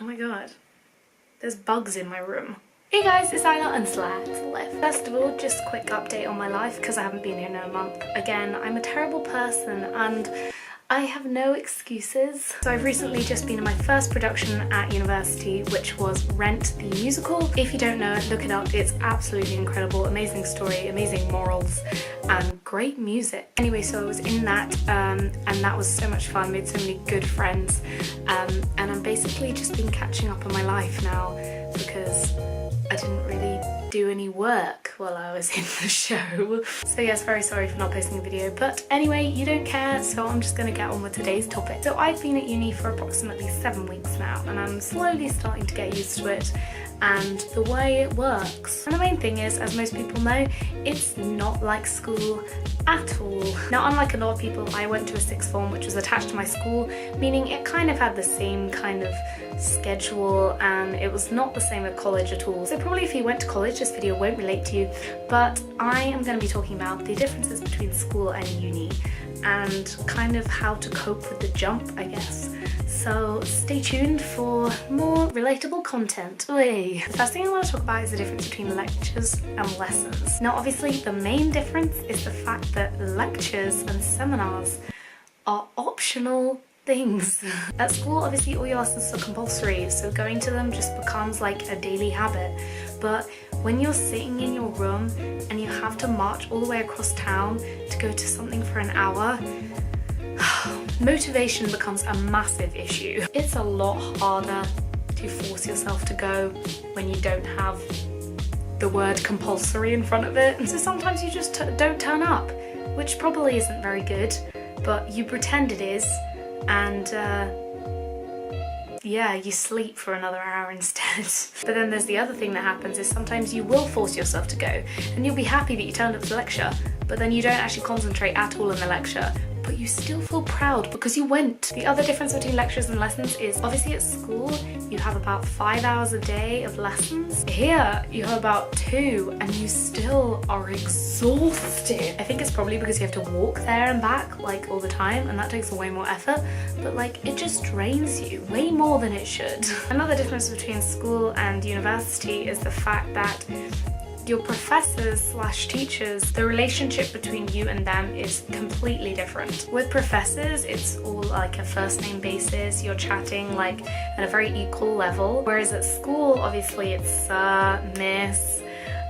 Oh my god, there's bugs in my room. Hey guys, it's Isla and Slash Left. First of all, just a quick update on my life because I haven't been here in a month. Again, I'm a terrible person and I have no excuses. So I've recently just been in my first production at university, which was Rent the Musical. If you don't know it, look it up. It's absolutely incredible. Amazing story, amazing morals, and great music. Anyway, so I was in that and that was so much fun. Made so many good friends and I'm basically just been catching up on my life now because I didn't really do any work while I was in the show. So yes, very sorry for not posting a video, but anyway, you don't care, so I'm just gonna get on with today's topic. So I've been at uni for approximately 7 weeks now, and I'm slowly starting to get used to it and the way it works. And the main thing is, as most people know, it's not like school at all. Now, unlike a lot of people, I went to a sixth form which was attached to my school, meaning it kind of had the same kind of schedule and it was not the same at college at all. So probably if you went to college, this video won't relate to you, but I am going to be talking about the differences between school and uni and kind of how to cope with the jump, I guess. So stay tuned for more relatable content. The first thing I want to talk about is the difference between lectures and lessons. Now obviously the main difference is the fact that lectures and seminars are optional things. At school obviously all your lessons are compulsory, so going to them just becomes like a daily habit. But when you're sitting in your room and you have to march all the way across town to go to something for an hour, motivation becomes a massive issue. It's a lot harder to force yourself to go when you don't have the word compulsory in front of it. And so sometimes you just don't turn up, which probably isn't very good, but you pretend it is, and yeah, you sleep for another hour instead. But then there's the other thing that happens is sometimes you will force yourself to go and you'll be happy that you turned up to the lecture, but then you don't actually concentrate at all in the lecture, but you still feel proud because you went. The other difference between lectures and lessons is obviously at school you have about 5 hours a day of lessons. Here you have about 2 and you still are exhausted. I think it's probably because you have to walk there and back like all the time and that takes way more effort, but like it just drains you way more than it should. Another difference between school and university is the fact that your professors slash teachers, the relationship between you and them is completely different. With professors, it's all like a first name basis, you're chatting like at a very equal level, whereas at school, obviously it's sir, miss,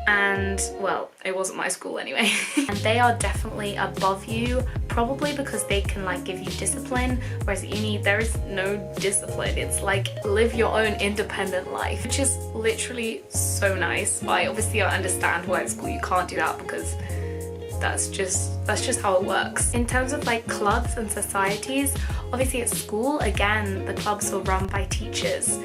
and well, it wasn't my school anyway. And they are definitely above you, probably because they can like give you discipline, whereas at uni there is no discipline. It's like live your own independent life, which is literally so nice. But I understand why at school you can't do that because that's just how it works. In terms of like clubs and societies, obviously at school, again, the clubs were run by teachers,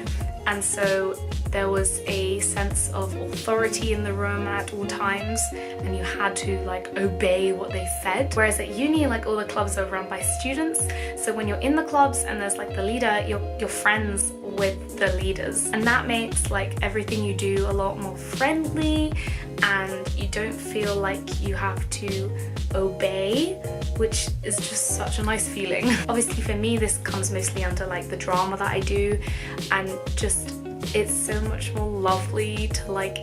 and so there was a sense of authority in the room at all times and you had to like obey what they said. Whereas at uni, like all the clubs are run by students, so when you're in the clubs and there's like the leader, you're friends with the leaders, and that makes like everything you do a lot more friendly and you don't feel like you have to obey, which is just such a nice feeling. Obviously for me this comes mostly under like the drama that I do, and just it's so much more lovely to like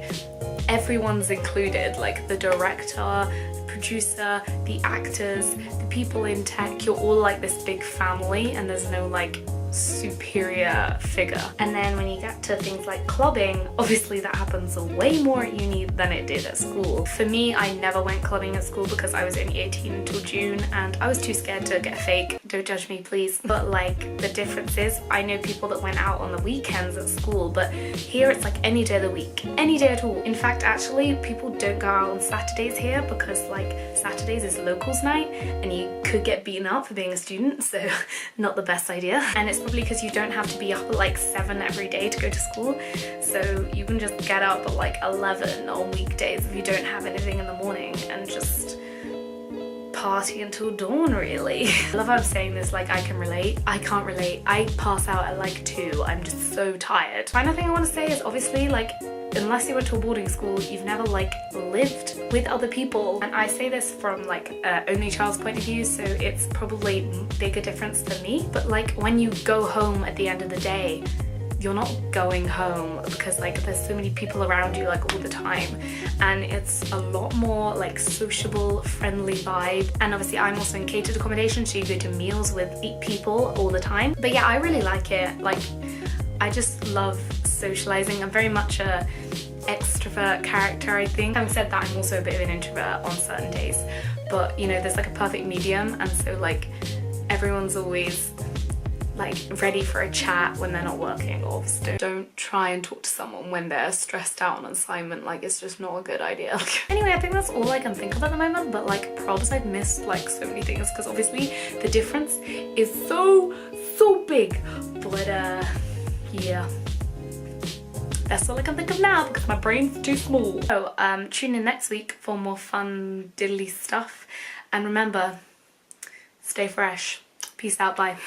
everyone's included, like the director, the producer, the actors, the people in tech, you're all like this big family and there's no like superior figure. And then when you get to things like clubbing, obviously that happens way more at uni than it did at school. For me, I never went clubbing at school because I was only 18 until June and I was too scared to get fake. Don't judge me, please. But like the difference is I know people that went out on the weekends at school, but here it's like any day of the week, any day at all. In fact, actually people don't go out on Saturdays here because like Saturdays is locals night and you could get beaten up for being a student, so not the best idea. And it's probably because you don't have to be up at like 7 every day to go to school, so you can just get up at like 11 on weekdays if you don't have anything in the morning and just party until dawn, really. I love how I'm saying this like I can relate. I can't relate. I pass out at like 2. I'm just so tired. Final thing I want to say is obviously like unless you went to a boarding school, you've never like lived with other people. And I say this from like only child's point of view, so it's probably bigger difference than me. But like when you go home at the end of the day, you're not going home because like there's so many people around you like all the time, and it's a lot more like sociable, friendly vibe. And obviously I'm also in catered accommodation, so you go to meals with people all the time. But yeah, I really like it. Like I just love socializing. I'm very much a extrovert character, I think. Having said that, I'm also a bit of an introvert on certain days, but you know, there's like a perfect medium, and so like everyone's always like ready for a chat when they're not working. Or don't try and talk to someone when they're stressed out on assignment, like it's just not a good idea. Anyway, I think that's all I can think of at the moment, but like probs, I've missed like so many things because obviously the difference is so big. But yeah, that's all I can think of now because my brain's too small. So tune in next week for more fun diddly stuff, and remember, stay fresh. Peace out, bye.